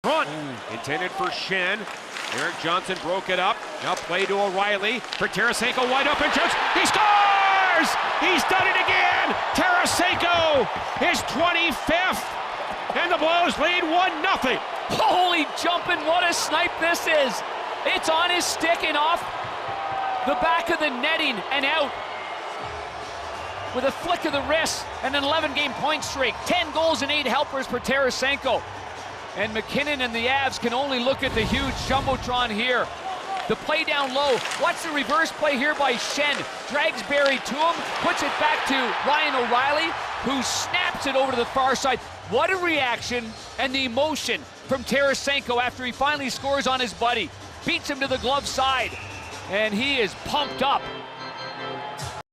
Front, intended for Schenn. Erik Johnson broke it up. Now play to O'Reilly for Tarasenko, wide open chance. He scores! He's done it again! Tarasenko, his 25th, and the Blues lead 1-0. Holy jumping, what a snipe this is! It's on his stick and off the back of the netting and out with a flick of the wrist and an 11-game point streak. 10 goals and 8 helpers for Tarasenko. And MacKinnon and the Avs can only look at the huge jumbotron here. The play down low. Watch the reverse play here by Schenn. Drags Barrie to him, puts it back to Ryan O'Reilly, who snaps it over to the far side. What a reaction and the emotion from Tarasenko after he finally scores on his buddy. Beats him to the glove side, and he is pumped up.